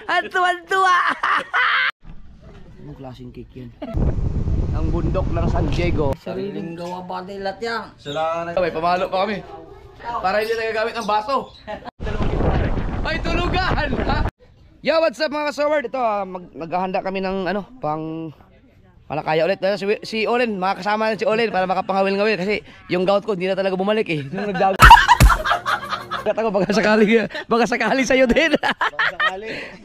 Ang tuwan-tuwa! Anong klaseng cake yan? Ang bundok ng San Diego. Sariling gawa ba nila yan? May pamalo pa kami. Para hindi tayo gamit ng baso. Ay, tulugan! Yo, what's up mga kasaward? Ito, maghahanda kami ng ano, pang malakaya ulit. Si Olen, makakasama na si Olen para makapangawil-ngawil. Kasi yung gout ko, hindi na talaga bumalik eh. Nung nagdago. Ako, baka sakali sa'yo din.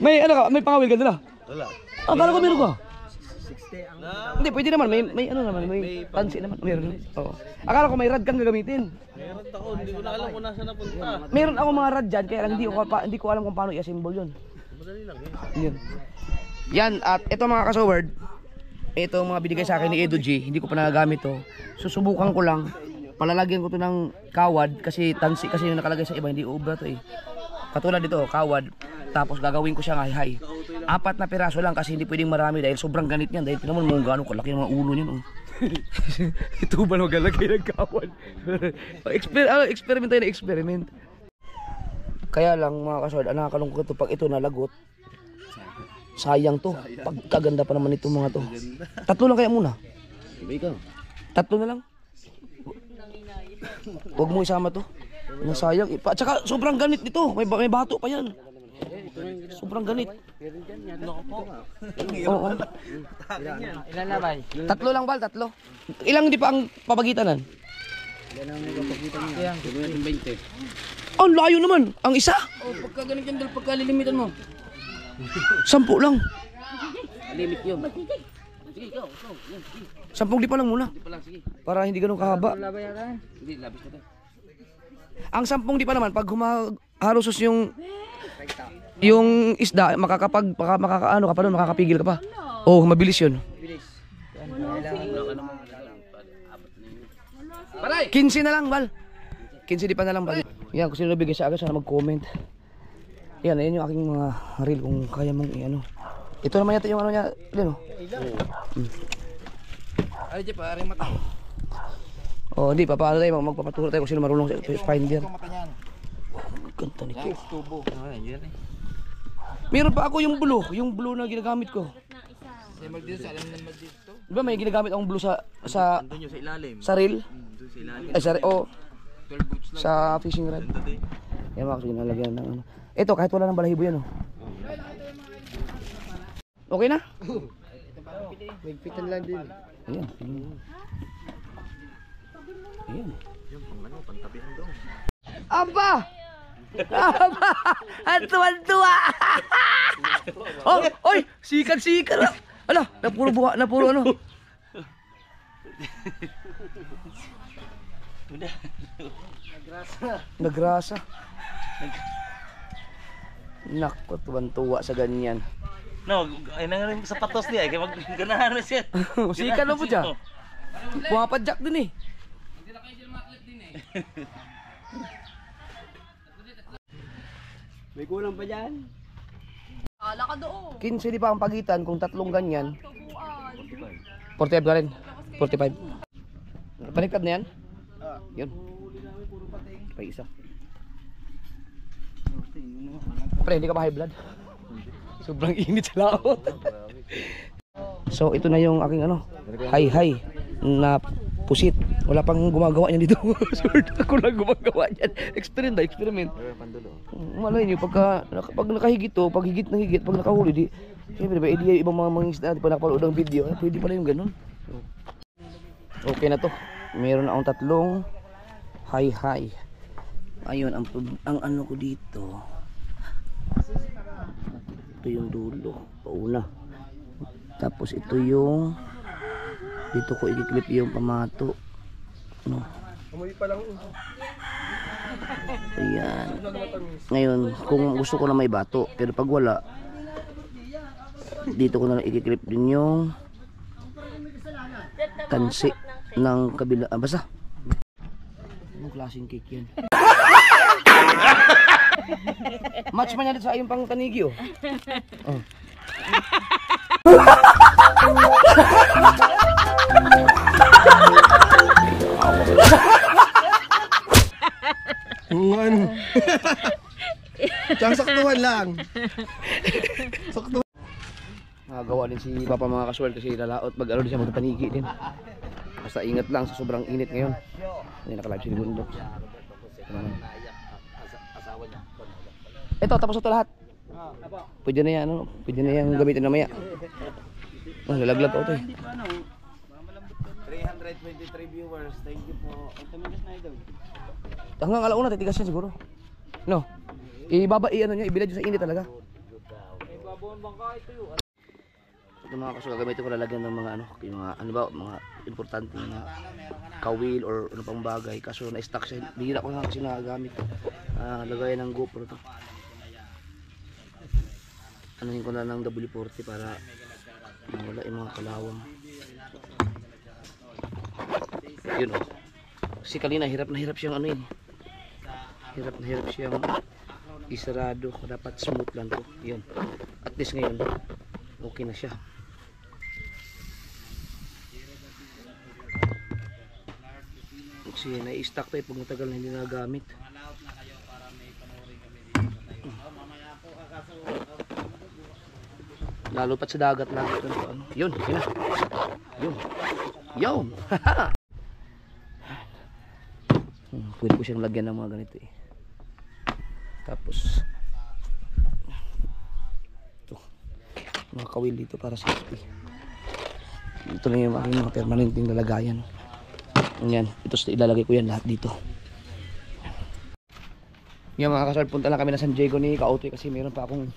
May ano ka, may pangawil ka doon ah? Wala. Akala ko meron ka? 60 ang... Hindi, pwede naman, may ano naman, may tansi naman. Meron. Oo. Akala ko may rad kang gagamitin. Meron ako, hindi ko na alam kung nasa napunta. Meron ako mga rad dyan, kaya lang hindi ko alam kung paano i-assemble yun. Madali lang Yan. Yan, at ito mga kasaward, ito mga binigay sa akin ni Edo G, hindi ko pa nagagamit to. Susubukan ko lang, palalagyan ko to ng kawad, kasi tansi kasi yung nakalagay sa iba, hindi ubra to eh. Katulad dito, kawad, tapos gagawin ko siyang high-high. 4 na piraso lang kasi hindi pwedeng marami dahil sobrang ganit niyan. Dahil tinamon mo gano'ng kalaki ng mga ulo niyan. Oh. Ito ba magalagay ng kawad? Experiment tayo na experiment. Kaya lang mga kasawad, nakakalungkot to pag ito nalagot. Sayang to. Pagkaganda pa naman itong mga to. 3 lang kaya muna. 3 na lang. Huwag mo isama to. Nasayang. At saka sobrang ganit nito. May bato pa yan. Sobrang ganit. Oo. Ilan na ba? 3 lang bal, 3. Ilang hindi pa ang papagitan? Ilan ang papagitan niya? 20. Oh, layo naman. Ang isa? Oh, pagka ganit yan, pagka lilimitan mo. 10 lang. Limit yun. 10 di pa lang muna. Para hindi ganun kahaba. Hindi, labis na to. Ang 10 di pa naman, pag humahalusos yung isda, makakaano ka pa doon, makakapigil ka pa. Oh, mabilis yun. 15 na lang, Bal. 15 di pa na lang, Bal. Yan, kung sino nabigay sa akin, sana mag-comment. Yan, ayan yung aking mga reel kung kaya mong i-ano. Ito naman yata yung ano niya, din oh. Ay, di pa, rin mata. Oh, hindi, papaano tayo, magpapaturo tayo kung sino marunong sa Finder. Ganda nito. Meron pa ako yung blue na ginagamit ko. Diba may ginagamit akong blue sa doon yung sa ilalim. Sa reel? Doon sa ilalim. Ay, sa fishing rod. Yan mga kasi nalagyan ng ano. Ito, kahit wala ng balahibo yan oh. Okay na? Magpitan lang din. Ayan. Ayan. Yung pang ano, pantabihan daw. Aba! Aba! Ang tuwan-tuwa! Oh, oy! Sikat-sikat! Ala, napuro buha, napuro ano? Nagrasa. Nako, tuwan-tuwa sa ganyan. No, ay nangarin sa patos niya, kaya magganahan na siya. Sikat na po dyan. Pumapadyak din eh. Hindi na kayo sila maklit din eh. May kulang pa dyan? Ala ka doon. 15 di pa ang pagitan kung 3 ganyan. 45 ka rin. 45. Baliktad na yan? Yun. Pa isa. Pre, hindi ka ba high blood? Sobrang init sa laot. So ito na yung aking ano, high na pusit. Wala pang gumagawa niyan dito. Ako lang gumagawa niyan. Experiment. Malay niyo pag nakahigit to, pag higit na higit, pag nakahuli di. Siyempre ba idea ibang mga isda di pa nakapanood ng video, pwede pala yung ganun. Okay na to. Meron na akong 3 high. Ayun ang ano ko dito. Ito yung dulo, pauna. Tapos ito yung dito ko i-clip yung pamato. No. Ayan. Ngayon, kung gusto ko na may bato, pero pag wala, dito ko na i-clip din yung tansi ng kabila. Basta. Anong klaseng cake yan? Match man yan sa ayong pang tanigi oh. Oh. Tsaka saktuhan lang. Saktuhan. Nakagawa din si Papa mga kaswel kasi lalaot pag ano din siya magpanigi din. Basta ingat lang sa sobrang init ngayon. Hindi nakalive si Bundok. Ito tapos ito lahat. Pwede na yan ano, pwede na yan gamitin na maya. Oh, lalaglag ko ito eh. 323 viewers. Thank you po. Hanggang alauna titigas yan siguro. No. Ano niya, ibilad sa init talaga. Ito mga kaso gagamitin ko lalagyan ng mga yung mga importante na kawil or ano pang bagay kaso na-stock siya. Bihira ko nga kasi nagagamit. Lagayan ng GoPro to. Anuhin ko na ng W40 para wala yung mga kalawang. Yun oh. Kasi kanina hirap na hirap siyang ano yun. Hirap na hirap siyang isarado. Dapat smooth lang to. Yun. At least ngayon okay na siya. Kasi nai-stock to pag matagal na hindi nagamit. Lalo pat sa dagat lang. Yun, yun na. Yun. Yun. Pwede ko siyang lagyan ng mga ganito eh. Tapos ito. Mga kawil dito para safety. Ito na yung aking mga permanenteng lalagayan. Yan. Ito ilalagay ko yan lahat dito. Yan mga kasal, punta lang kami na San Diego ni Kaotoy kasi meron pa akong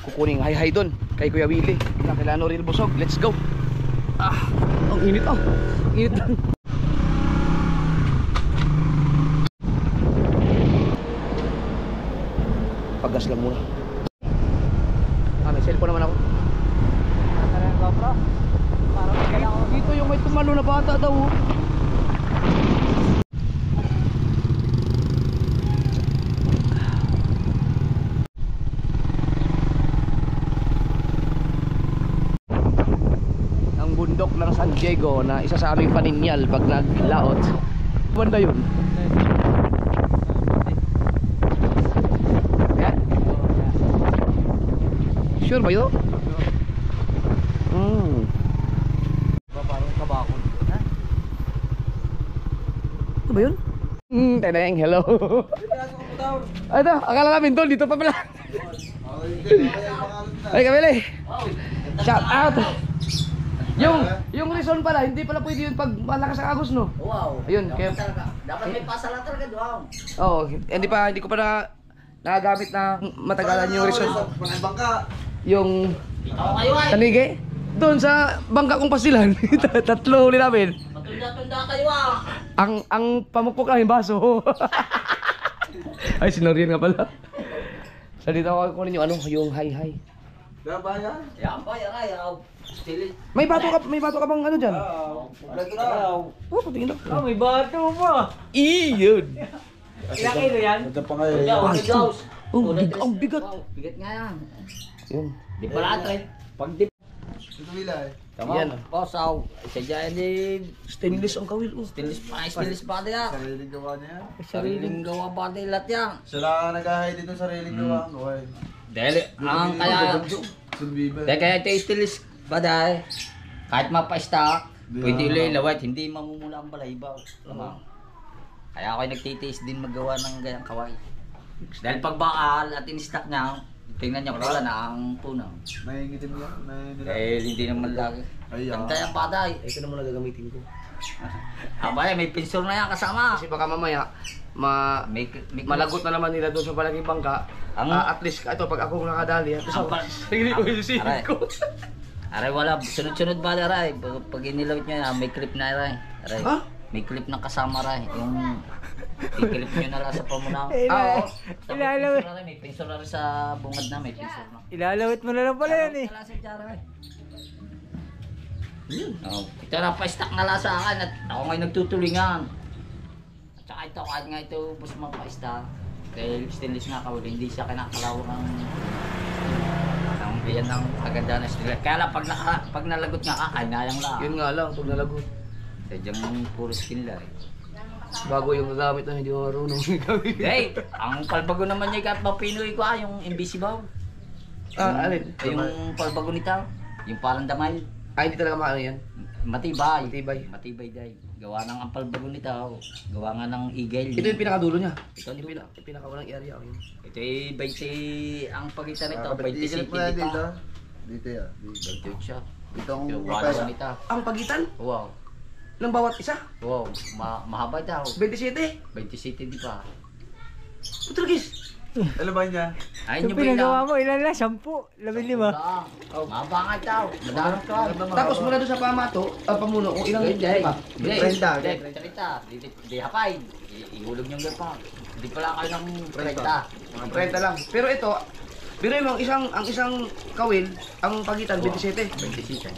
kukuning hi-hi doon kay Kuya Willie. Nakilano Real Busog. Let's go. Ang init oh. Init lang. Paggas lang muna. May cellphone naman ako. Dito yung may tumalo na bata daw. Bundok ng San Diego na isa sa aming paninyal pag naglaot. Banda yun. Yan. Sure ba yun? Parang kabakon. Ito ba yun? Teneng, hello. Ito, akala namin doon, dito pa pala. Ay, Kamili. Shout out. Yung reason pala, hindi pala pwede yun pag malakas ang agos, no? Wow. Ayun, kaya Dapat may pasala talaga doon. Oo, hindi ko pa nagagamit na matagalan yung reason. Yung tanige. Doon sa bangka kong pasilan, tatlo huli namin. Matunda-tunda kayo ah. Ang pamukpok lang yung baso. Ay, sinorian nga pala. Sa dito ako kunin yung hi-hi. Yan ba yan ay. May bato ka bang ano dyan? Oh, patingin daw. May bato pa. Yun. Ilang kilo yan? Oh, ang bigat. Bigat nga yan. Yun. Di pala atret. Pag di Yan. Posaw. Isa dyan din. Stainless ang kawil. Oh. Stilis pa din yan. Sariling gawa niya yan. Sariling gawa pa din lahat yan. Sila nag-ahay dito sariling gawa. Gawa. Dahil ang kaya... Sunbibe. Dahil kaya ito stilis pa dahil. Kahit mapa-stock. Pwede ulit lawat. Hindi mamumula ang balahibaw. Kaya ako'y nagtitiis din magawa ng gayang kaway. Dahil pag bakal at in-stock niya, tingnan niyo wala na ang punaw. Nahingitin niya. Dahil hindi naman lagi. Ganda yung paday. Ito naman na gagamitin ko. Abay, may pinsor na yan kasama. Kasi baka mamaya malagot na naman nila doon sa palaging bangka. At least ito pag ako nakadali, at least sarili ko yung silid ko. Aray wala, sunod-sunod ba aray? Pag inilawit niya, may clip na aray. Aray. Ha? May clip na kasama aray. Yung i-clip niyo na lang sa pamunaw. Oo. Ilalawit. May pinsor na rin sa bungad na, may pinsor na. Ilalawit mo na lang pala yan eh. Ito na pa-stock na lang sa akin at ako ngayon nagtutulingan. At saka ito, kahit nga ito bus pa-stock. Dahil stainless nga kawal, hindi siya kinakalawang ng yan ng kaganda na stainless. Kaya lang pag nalagot nga ka, kainayang lang. Yun nga lang, pag nalagot. Sadyang puro skin lang. Bago yung gagamit na hindi ko marunong gawin. Hey, ang palbago naman niya kahit mapinoy ko yung invisible. Alin? Yung palbago nito, yung parang damay. Hindi talaga maano yan. Matibay. Matibay. Matibay day. Gawa ng ampalbago nito. Gawa nga ng eagle. Ito yung pinakadulo niya. Ito Yung pinakawalang area. Yun. Ito ay 20 ang pagitan nito. Kapit, 20 isilip city mo yan dito. dito. Dito yan. Dito. 28 siya. Dito ang Yung kapela. wala nito. Ang pagitan Wow. ng bawat isa. Wow. Mahaba daw. 27. 20 city di ba? Putragis. Ano ba niya? Ayun Yung yung pinagawa bilang. mo, ilan lang? 10, 15. Mahaba nga daw. Madalang ka. Tapos mula doon sa pamato, pamuno, kung ilang Hindi. pa. Hindi. 30. Hindi. Hindi hapay. Ihulog niyong gapa. Hindi pala kayo ng 30. Mga 30 lang. Pero ito, biro mo ang isang kawil, ang pagitan 27. 20 city.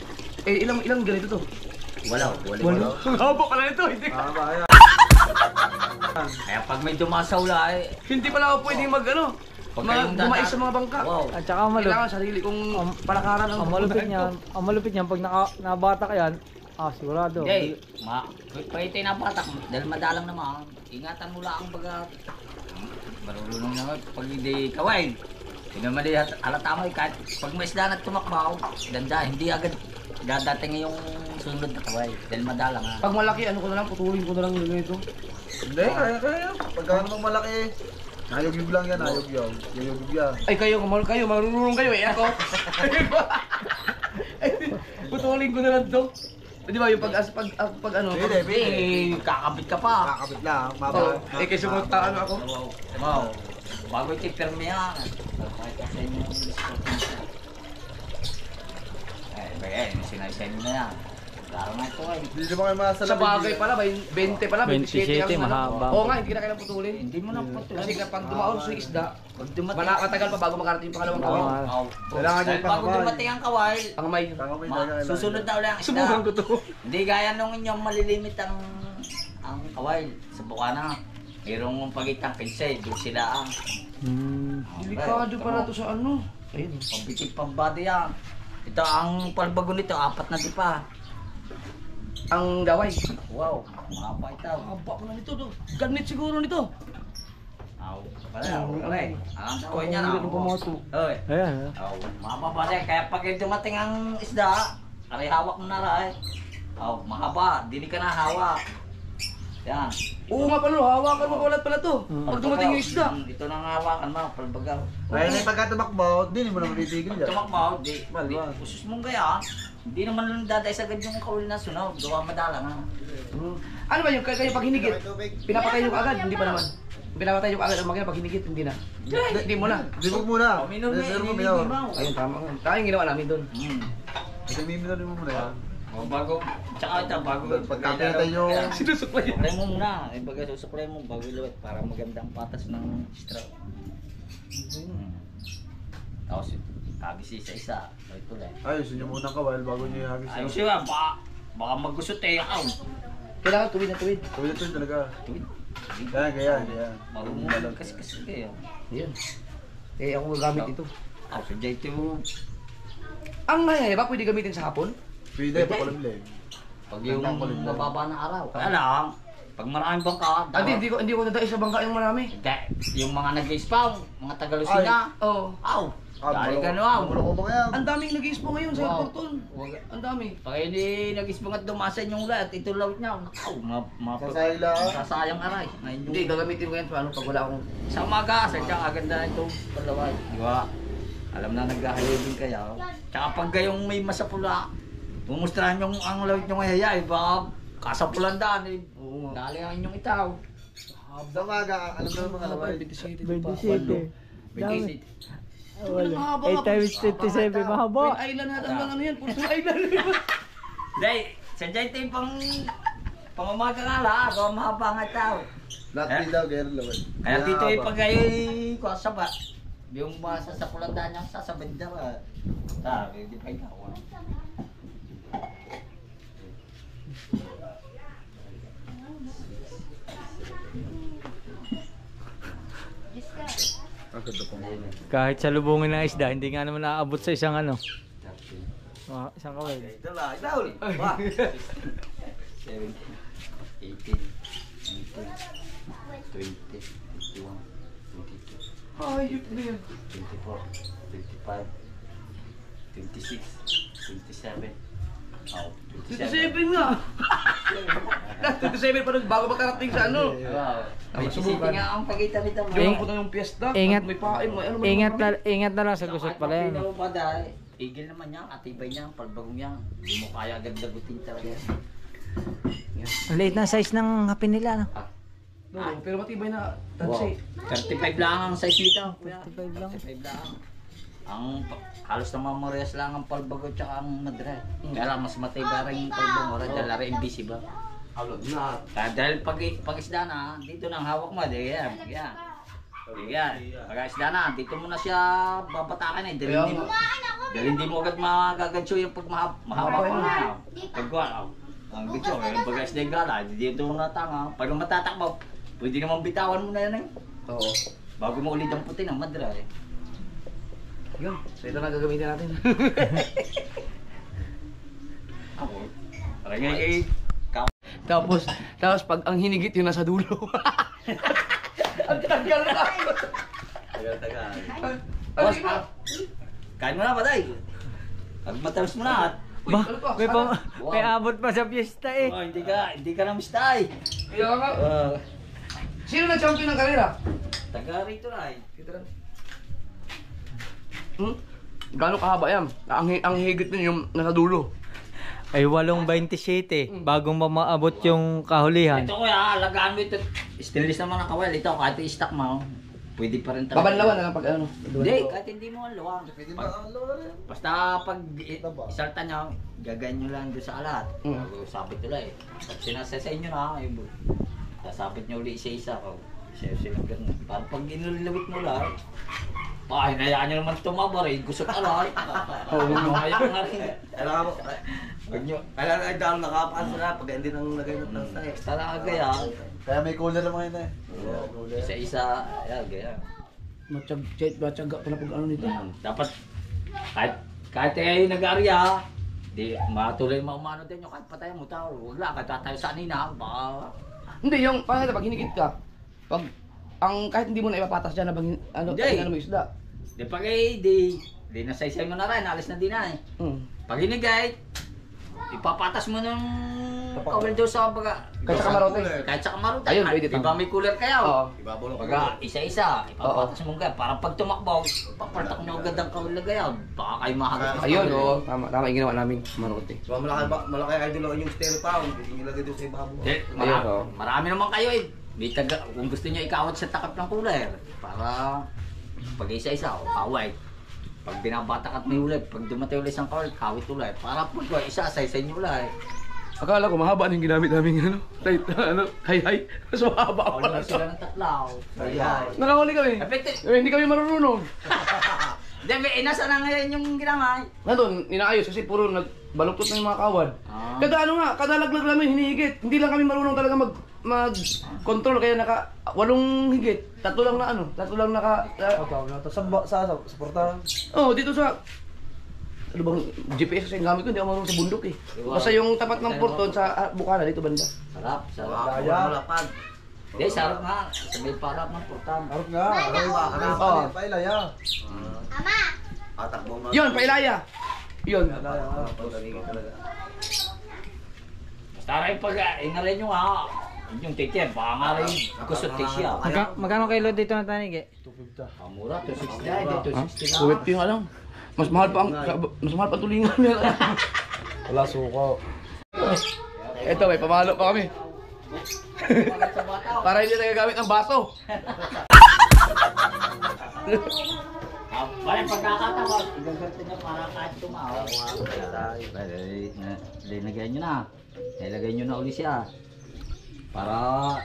Ilang ganito to? Wala. Ang haba pala nito, hindi. Tama yan. Kaya pag may dumasaw la Hindi pala ako pwedeng Pag kayong gumais sa mga bangka. Wow. At saka Kailangan sarili kong palakaran ang malupit niyan, pag nabata ka yan, sigurado. Hindi. Pag ito na batak, dahil madalang naman, ingatan mo lang ang baga. Marunong naman pag hindi kaway. Hindi naman halata mo kahit pag may isda na tumakbaw, ganda, hindi agad dadating yung sunod na kaway. Dahil madalang ha. Pag malaki, ko na lang, putulin ko na lang yung ganito. Hindi, kaya. Pagka namang malaki, nayog-yog lang yan, nayog-yog. Nayog-yog yan. Ay kayo, marunong kayo ako. Putulin ko na lang to. Di ba yung pag ano? Hindi, kakabit ka pa. Kakabit lang, Oh, mababa. kasi sumunta ako. Wow. Bago ito pirme yan. Kasi yung sinaysayin mo na yan. Klaro nga ito eh. Hindi naman kayo masasabi. Sa bagay pala, 20 pala, 27 ang mahaba. Oo nga, hindi na kailangan putulin. Hindi mo na patuloy. Kasi kapag dumaon sa isda, Pag dumating, matagal pa bago makarating yung pangalawang kawil. Kailangan niya dahil bago ipakabay. dumating ang kawal, Pangamay. Kakabay talaga kailangan. susunod na ulit ang isda. Subukan ko to. Hindi gaya nung inyong malilimit ang kawal. Subukan na. Mayroong pagitan 15, doon sila ang Delikado pala to sa ano. Ayun. pabitik pambody yan. Ito ang palbago nito, 4 na dipa. Ang daway. Wow, mahaba ito. Haba ko na nito. Ganit siguro nito. Aw, pala, okay. Ang toy niya na. Ang pumato. Oy. Ayan. Aw, mahaba ba din? Kaya pag dumating ang isda, aray hawak mo na rin. Aw, mahaba. Dili ka na hawak. Yan. Oo nga pala, hawakan mo kawalat pala to. Pag dumating yung isda. Ito na nga hawakan mo, palbagaw. Kaya na pagka tumakbo, hindi mo naman titigil yan. Tumakbaw, di. Malwa. Usus mong gaya. Hindi naman daday sagad yung kawil na sunod. Gawa madala nga. Ano ba yung kayo pag hinigit? Pinapatay nyo agad, hindi pa naman. Pinapatay nyo agad ang makina pag hinigit, hindi na. Hindi mo na. Di mo muna. O, minor na, Minor mo, minor. minor. Ayun, tama nga. Kaya yung ginawa namin doon. Kasi minor mo muna yan. O, bago, tsaka ito, bago. Pagka pinatay nyo, Sinusuklay. Suklay mo muna. Ay, baga susuklay mo bago ilawit para magandang patas ng straw. Tapos, hagis isa-isa. Ito lang. ayusin nyo muna ang kawal bago nyo ihagis. Ayun siya, baka magusot eh. Aw, Kailangan tuwid na tuwid. Tuwid ito talaga. tuwid. Kaya. Marunong kasi kayo. Ayun. Eh, ako gagamit ito. Aw, sa JT Ang ba pwede gamitin sa hapon? Pwede, pakulimlim. pag yung mababa na araw. Kaya lang, pag maraming bangka, Hindi ko nadai sa bangka yung marami. Hindi, yung mga nag-spawn, mga Tagalusina. Oo. Aw, dali ka no, aw. Wala ko ba yan? Ang daming nag-iispo ngayon sa Wow. Porton. Ang dami. Pag hindi nag-spawn at dumasan yung lahat, ito lawit niya. Aw, Sasayla. masasayang aray. Ngayon Hindi, gagamitin ko yan paano pag wala akong... sa umaga, sadyang aganda na itong palaway. Di ba? Alam na nagkahayagin kayo. Tsaka pag kayong may masapula, pumustrahan yung ang lawit nyo ngayayay, baka kasapulan daan eh. Oo nga. Dali ang inyong itaw. Sa umaga, alam mo mga kawal. 27. 27. Dami. Wala. 8 times 27, mahaba. May island natin lang ano yan. Puro island. Dahil, sadya ito yung pamamaga nga lang, kung mahaba nga itaw. Lahat din daw, ganyan lawal. Kaya dito yung pag kayo kasaba, yung mga sasapulan daan niya, sasabad daw. Sabi, di pa ikaw. Kahit sa lubungin ng isda, hindi nga naman naaabot sa isang ano. Isang kawal. Ito lang, itaw. 17, 18. 20, 21, 22, Ayop na yan. 24, 25, 26, 27. Oh, 27. 27 nga. 27 pa nun bago makarating sa ano. Wow. May Subukan. nga ang pagitan nito. Yung po na yung piyesta. Ingat. May pain mo. Ano mo Ingat na lang sa gusot pala yan. Pinaw pa dahil. Igil naman yan, atibay niya, palbagong yan. Hindi mo kaya agad dagutin talaga yan. Ang liit na size ng hapin nila. No? No, pero matibay na Wow. tansi. 35 lang ang size nito. 35 lang. 35 lang. Halos na mamorias lang ang palbago tsaka ang madre. Kaya lang mas matibay rin yung palbago rin dahil rin invisible. Halod na. Kaya dahil pag isda na, dito nang hawak mo, di yan. Yan. Pag isda na, dito mo na siya babatakan eh. Dahil hindi mo agad magagansyo yung pag mahaba pa na. Pagkuhan, ang dito, yung pag isda yung gala, dito mo na tanga. Pag matatakbaw, pwede naman bitawan mo na yan eh. Oo. Bago mo ulit ang puti ng madre eh. Yun. So ito na gagamitin natin. Ako, parang ngay tapos pag ang hinigit yun nasa dulo. Ang tagal na. Tagal-tagal. Boss, kain mo na ba tayo? Pag matamis mo na at Ba, may abot pa sa piyesta eh. oh, hindi ka na mistay. Kaya nga. Sino na champion ng karera? Taga rito na eh. Gano'ng kahaba yan? Ang higit din yung nasa dulo. Ay 8.27 bago maabot yung kahulihan. Ito kuya, alagaan mo ito. Stainless naman ang kawal. Ito kahit i-stock mo, pwede pa rin talaga. Babanlawan na lang pag ano. Hindi, kahit hindi mo ang luwang. Pwede ba ang lower yan? Basta pag isalta nyo, gagayin nyo lang doon sa alat. Sabit nila eh. Pag sinasasay nyo na, sasabit nyo ulit isa-isa. Siya ganun. Parang pag inulilawit mo lang, hinayaan nyo naman tumabar eh. Gusot alay. Hayaan nga rin. Kailangan mo. Kailangan ay dahil nakapaas na pag hindi nang lagay mo ng tayo. Talaga yan. Kaya may cooler naman yun eh. Cooler. Isa-isa, gaya. Matyaga pala pag ano nito. Dapat, kahit kayo nag-arya, di matuloy maumano din yung kahit patay mo tao. Huwag lang, kahit tayo sa anina, baka... Hindi, yung pag hinigit ka, kahit hindi mo na ipapatas dyan habang ano mo isda. Di pag di nasaysay mo na rin, alis na din na eh. Pag hinigay, ipapatas mo ng kawal daw sa baga. Kahit sa kamarote. Kahit sa kamarote. Ayun, pwede Di ba may cooler kayo? Oo. Ibabulong Baga, isa-isa, ipapatas mo nga. Parang pag tumakbaw, papartak nyo agad ang kawal na gayaw. Baka kayo mahagat. Ayun, oo. Tama yung ginawa namin, kamarote. So malaki idol lang yung styrofoam. Ilagay doon sa ibabaw. Ayun, oo. Marami naman kayo eh. May kung gusto nyo ikawat sa takap ng cooler, para pag isa-isa, kaway. Pag binabatak at may ulay, pag dumatay ulay isang kawal, kawit ulay. Para pag isa-asay sa inyo ulay. Akala ko mahaba yung ginamit namin hay. Mas mahaba Kawal pala na sila ng tatlaw. Nakahuli kami. Effective. Hindi kami marunong. Hindi, nasa na ngayon yung ginamay. Nandun, inaayos kasi puro nagbaluktot na yung mga kawad. Ah. Kada laglag namin hinihigit. Hindi lang kami marunong talaga mag-control kaya 8 higit. 3 lang Sa portahan. dito sa ano bang GPS kasi yung gamit ko, hindi ako marunong sa bundok eh. Basta yung tapat ng porton sa Bukana dito banda. Sarap, sarap. Malapad. Hindi, sarap nga. Sabi parap ng portam. Harap nga. Oo. Pailaya. Patakbo mo. Yun, pailaya. Yun. Basta rin pag inarin nyo nga. Yung titir, baka nga rin kusot kay siya. Magkano kilo dito na tanig eh? Mura, 260 na, 260 na. Suwit yung alam. Mas mahal pa ang tulingan nila. Wala suko. Ito, may pamalo pa kami. Para hindi nagagamit ng baso. Parang pagkakatawa, igagante niya para kahit tumawa. Ilagay nyo na. Ilagay nyo na uli siya. Para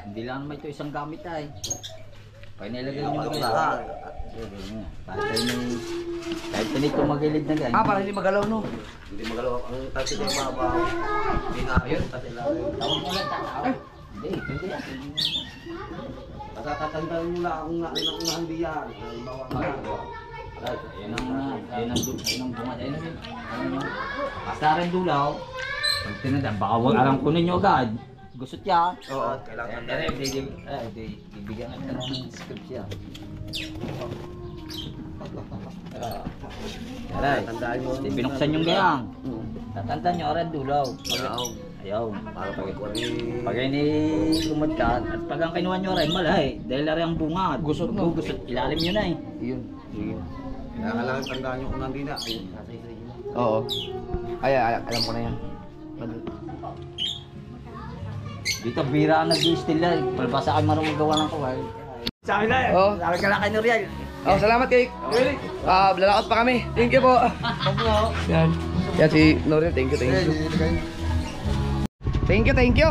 hindi lang naman ito isang gamit ay. Pag nilagay nyo na kayo. Kahit ganito magilid na ganyan. Para hindi magalaw no. Hindi magalaw. Ang taxi din mababaw. Hindi na yun. Tawag mo lang tatawa. Hindi, hindi yan. Matatandaan mo lang kung hindi yan. Yan ang bumatay na rin. Basta rin dulaw. Pag tinandaan, baka wag alam kunin nyo agad. Gusot yan. Oo, kailangan tandaan. Bibigyan ka ng script siya. Aray, Tandaan mo. binuksan yung gayang. Tatandaan nyo, aray, dulaw. Ayaw. Para pag-ikwari. Pag ini kumutkan, at pag ang kinuha nyo aray, malay. Dahil aray ang bunga. Gusot na. Gusot, ilalim nyo na eh. Yun. Sige. Kaya kailangan tandaan nyo kung nandina. Ayun, nasa isa yun. Oo. Ay, alam ko na yan. Dito, bira ang nag-i-still yan. Palbasa kayo marunong gawa ng kawal. Sabi na eh. Oo. Sabi ka lang kay Noriel. Oh, salamat kay lalakot pa kami. Thank you po. Yan. Yan si Noriel. Thank you. Thank you.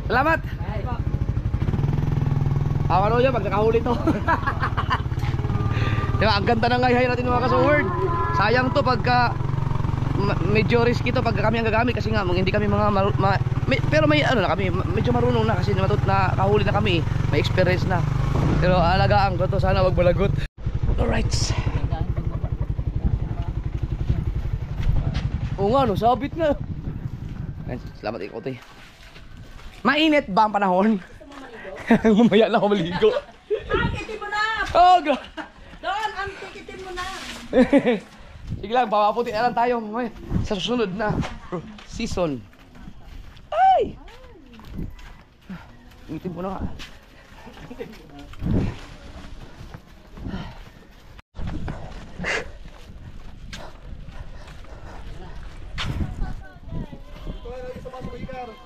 Salamat. Ano yun pag nakahuli to. Diba, ang ganda ng ngayhay natin mga kasaward. Sayang to pagka medyo risky to pagka kami ang gagamit kasi nga hindi kami mga pero may ano na kami, medyo marunong na kasi nakahuli na kami, may experience na. Pero alagaan ko to, sana wag balagot. Alright. Oo nga no, sabit na. Salamat ikaw tayo. Mainit ba ang panahon? Mamaya na ako maligo. Tikitin mo na! Oh, Doon, ang tikitin mo na! sige lang, papaputi na lang tayo mamaya sa susunod na season. Ay! Ngitin ko na nga.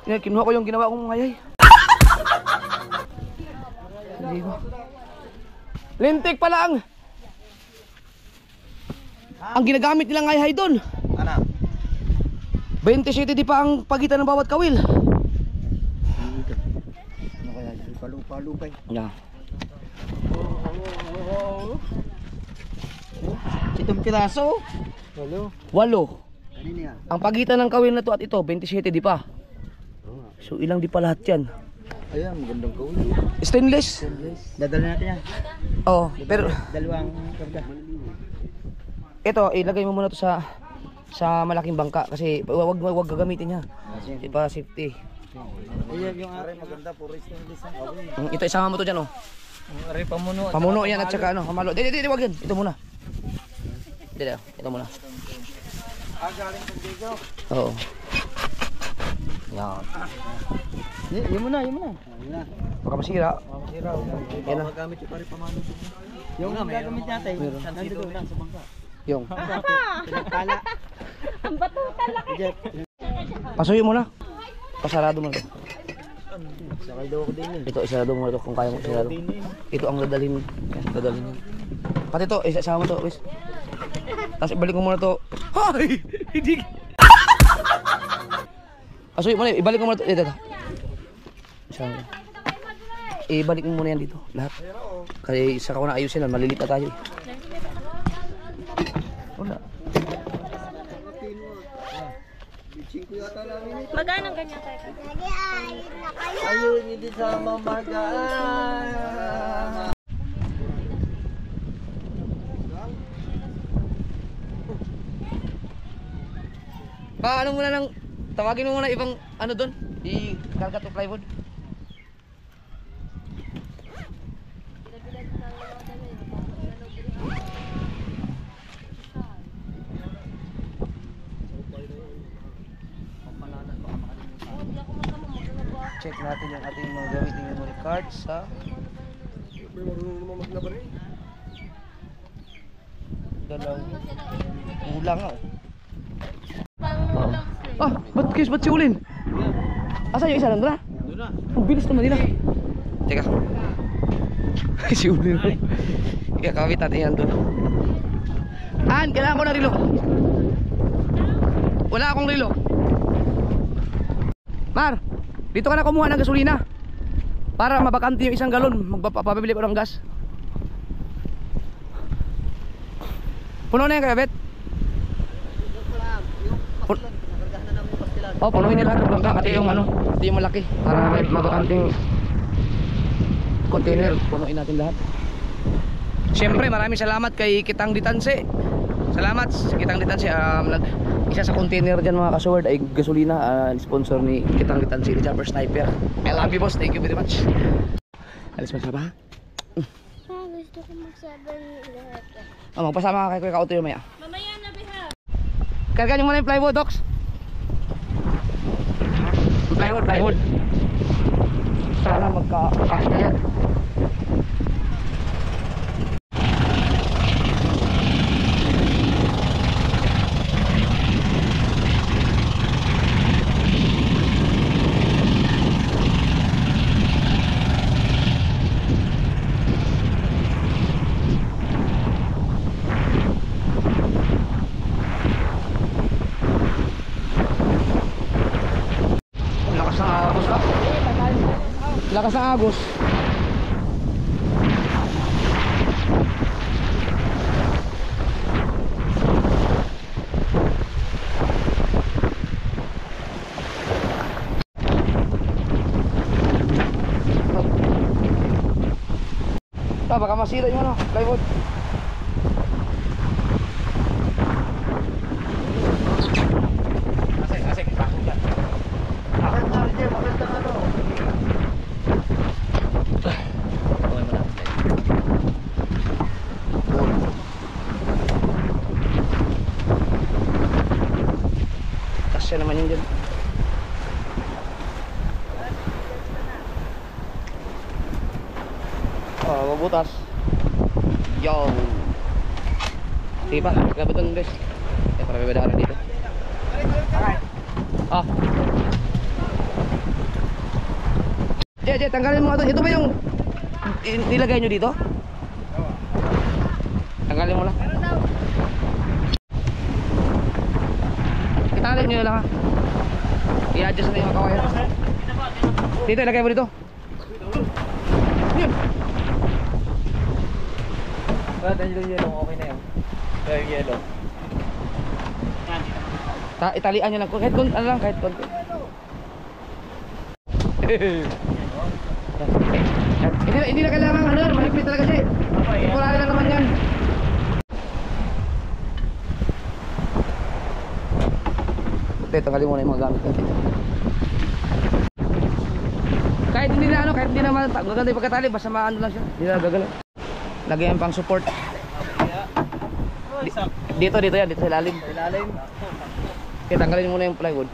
Yan, kinuha ko yung ginawa kong ngayay. Hindi ko. Lintik pa lang! Ang ginagamit nilang ngayay doon. Ano? 27 di pa ang pagitan ng bawat kawil. Ano kaya? Palupay. Yeah. Itong piraso. 8. Ano yan? Ang pagitan ng kawil na to at ito, 27 di pa. So ilang di pa lahat yan? Ayan, magandang kawil. Stainless. Dadala natin yan. Oo, pero Dalawang karga. ito, ilagay mo muna to sa malaking bangka kasi wag gagamitin niya. Di pa safety. Ayan, yung aray maganda, puro stainless ang kawil. Ito isama mo to diyan oh. Aray pamuno. Pamuno yan at saka ano, pamalo. Di, wag yan. Ito muna. Ito muna. Galing sa Diego. Oo. Yan. Yun mo na. Baka masira. Masira. Yan na. Magamit yung pari pamano. Yung gagamit natin, nandito lang sa bangka. Yung. Pinagpala. Ang batutan laki! Pasuyo mo na. Pasarado mo na to. Sakay daw ako din eh. Ito, isarado mo na to kung kaya mo isarado. Ito ang dadalhin. Dadalhin mo. Pati to, isasama to, Luis. Tapos ibalik mo muna to. Hay! Hindi. Pasuyo mo na, ibalik mo muna to. Ito. Isama mo. Ibalik mo muna yan dito, lahat. Kasi saka ko na ayusin, maliliit na tayo. Wala. Magkano ganyan tayo? Ayun, hindi sa mamagaan. Paano mo na lang, tawagin mo muna ibang ano doon, i-karga to plywood. Check natin yung ating mga gamitin memory card sa dalawang ulang nga. Ba't si Ulin? Asa yung isa nandun na? Doon na. Ang bilis naman nila. Teka. Si Ulin. Ikakawit natin yan doon. Kailangan ko na relo. Wala akong relo. Mar, dito ka na kumuha ng gasolina para mabakante yung isang galon. Magpapabili ko ng gas. Puno na yan kaya, Bet? Oh, punuin nila ng bangka. Pati yung ano, pati yung malaki para may mabakanting container. Punuin natin lahat. Siyempre, maraming salamat kay Kitang Ditanse Salamat. Kitang Litansi. Isa sa container dyan mga kasword ay gasolina. Sponsor ni Kitang Litansi, ni Jumper Sniper. I love you boss. Thank you very much. Alis mo ba? Gusto ko mag-7-Eleven. Magpasama ka kay Kuya Kauto yung maya. Mamaya na, Beha. Karga nyo muna yung plywood, Docs. Plywood. Sana magka-cash na yan. Lakas ng agos. Baka masira yung ano, plywood. Asik, pasok yan. Kasya naman yun dyan. Mabutas. Yo. Sige pa, grabe doon guys. Para may badahan dito. Jay, tanggalin mo ito. Ito ba yung nilagay nyo dito? Tanggalin mo lang. Italin nyo lang ha. I-adjust na yung kawayan. Dito, ilagay mo dito. Yun. Yellow, okay na yun. Yellow. Italian nyo lang. Kahit konti, ano lang, kahit konti. Hindi na kailangan ano, mahigpit talaga siya. Temporary lang naman yan. Okay, tanggalin mo na yung mga gamit natin. Kahit hindi na ano, kahit hindi na maganda yung pagkatali, basta maano lang siya. Hindi na gagalaw. Lagyan pang support. Dito yan, dito sa ilalim. Okay, tanggalin muna yung plywood.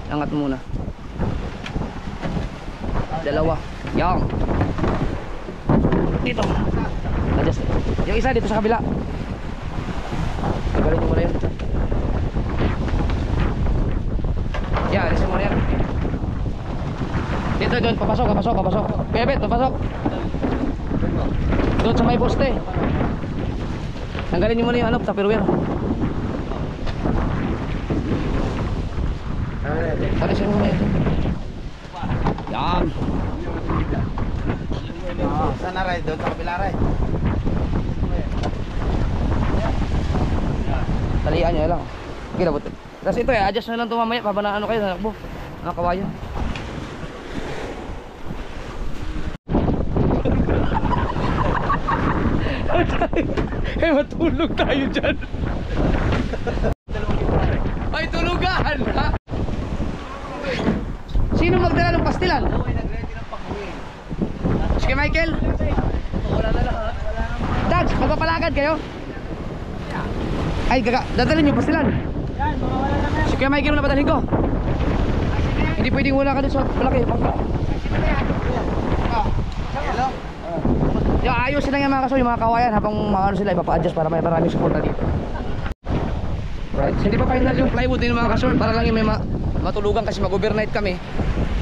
Angat mo muna. Dalawa. Yan. Dito. Adjust. Yung isa dito sa kabila. Tanggalin mo muna yun. Yan, alisin mo na yan. Dito, doon. Papasok. Bebet, papasok. Doon sa may poste. Tanggalin nyo muna yung ano, tupperware. Alisin mo muna yan. Yan. Saan na rin? Doon sa kabila rin. Talian nyo lang. Okay, labot. Tapos ito adjust na lang ito mamaya. Pabanaan ano kayo, nakakbo. Nakakawayan. Matulog tayo dyan. Ay, tulugan! Ha? Sino magdala ng pastilan? Sige, Michael. Dags, magpapalagad kayo. Ay, dadalhin yung pastilan. Sige, Michael, muna padalhin ko. Hindi pwedeng wala ka dun sa malaki. Yung ayos lang yung mga kaso, yung mga kawayan habang ano sila ipapa-adjust para may maraming support dito. Right. Hindi pa final yung plywood din mga kaso para lang yung may matulugan kasi mag-overnight kami.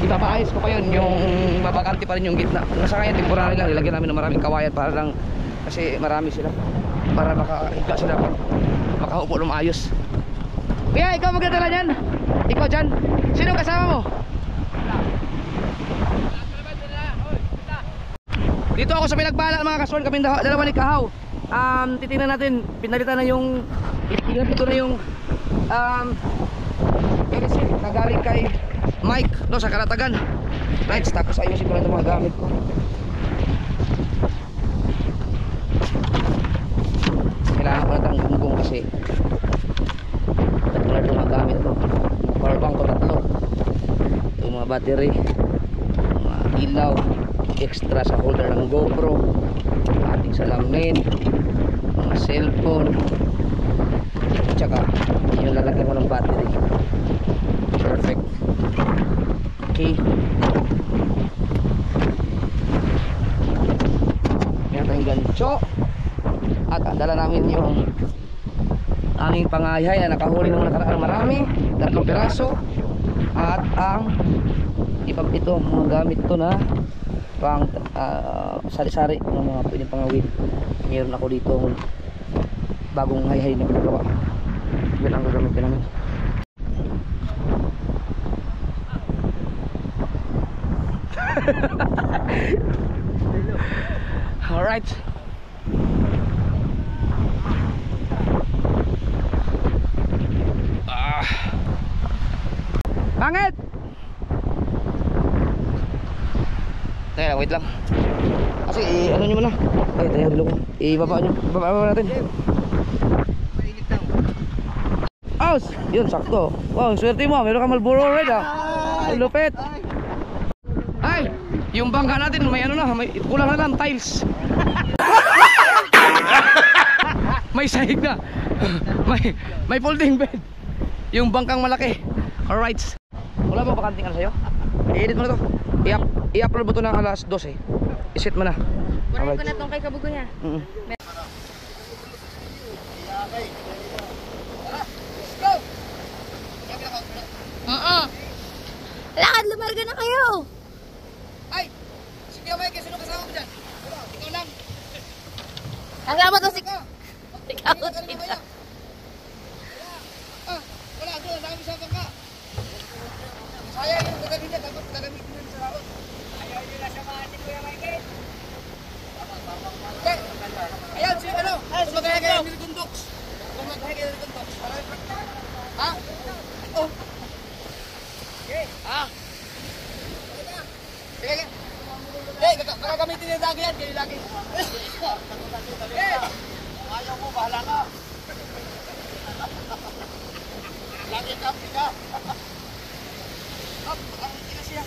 Ipapaayos ko pa yun, yung mabakanti pa rin yung gitna. Nasa kaya temporary lang, ilagyan namin ng maraming kawayan para lang kasi marami sila para makahiga sila makaupo ng maayos. Kaya ikaw magdadala niyan? Ikaw dyan? Sino kasama mo? Dito ako sa Pinagbala mga kaswan, kami dalawa ni Kahaw. Titingnan natin, pinalitan na yung ito na yung LC na galing kay Mike no, sa Kalatagan. Right, tapos ayusin ko na itong mga gamit ko. kailangan ko na itong gunggong kasi tatlo na gumagamit to. Power bank ko tatlo. Yung mga battery, mga ilaw, extra sa holder ng GoPro, ating salamin, mga cellphone, tsaka yung lalagyan ko ng battery. Perfect. Okay. Meron tayong gancho. At dala namin yung aming pangayhay na nakahuli nung nakaraan marami, 3 piraso. At ang ito, mga gamit to na pang sari-sari ng mga pwedeng pangawin. Meron ako dito bagong hayhay na pinagawa. Yan ang gagamitin namin. Alright. Pangit! Teka, wait lang. Kasi ano nyo muna. Ay, tayo dilo ko. Ibaba nyo. Ibaba natin. Aus! Yun, sakto. Wow, swerte mo. Meron ka Marlboro Red ah. Ang lupit. Ay! Yung bangka natin may ano na. May kulang na lang tiles. May sahig na. May folding bed. Yung bangkang malaki. Alright. Wala bang bakanting ano sa'yo? I-edit mo na to. I-upload mo to ng alas 12. I-set mo na. Warin ko na tong kay kabugo niya. Lakad, lumarga na kayo! Ay! Sige, Mike. Sino kasama mo dyan? Ikaw lang. Kasama to si... Ikaw, Wala, doon. Dami sa bangka. Sayang yung gagawin niya. Dapat gagamitin niya sa laot. Ayaw nila samahan ni Kuya Michael. Okay. Ayan, si ano? Sumagaya kayo ng Nilgundox. Sumagaya kayo ng Nilgundox. Ha? Ito. Okay. Ha? Sige. Hey, gagamitin niya lagi yan. Kayo lagi. Hey! Ayaw mo, bahala ka. Lagi ka, pika. Up, ang ina siya.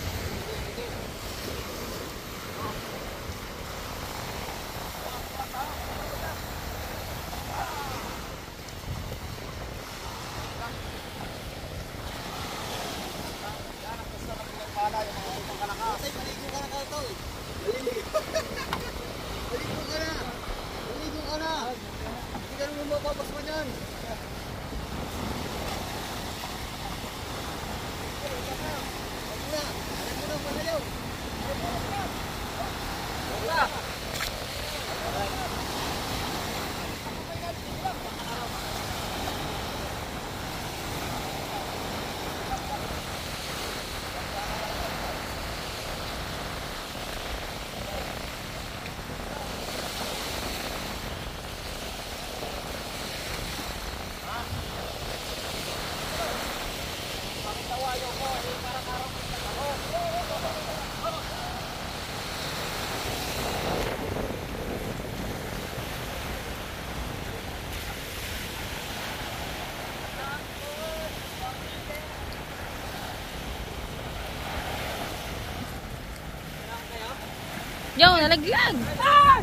Yo, nalaglag! Ah!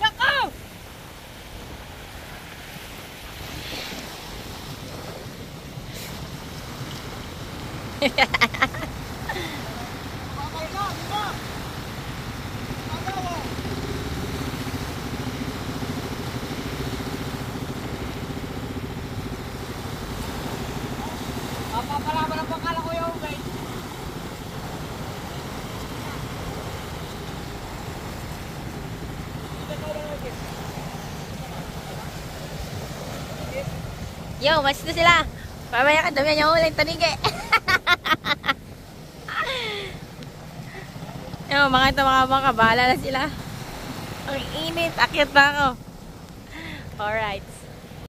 Yakaw! Papapalaban ang pangkala ko yung guys. Yo, mas na sila. Mamaya ka, dami niya uling tanigi. Yo, mga ito mga bahala na sila. Ang init, akyat na ako. Alright.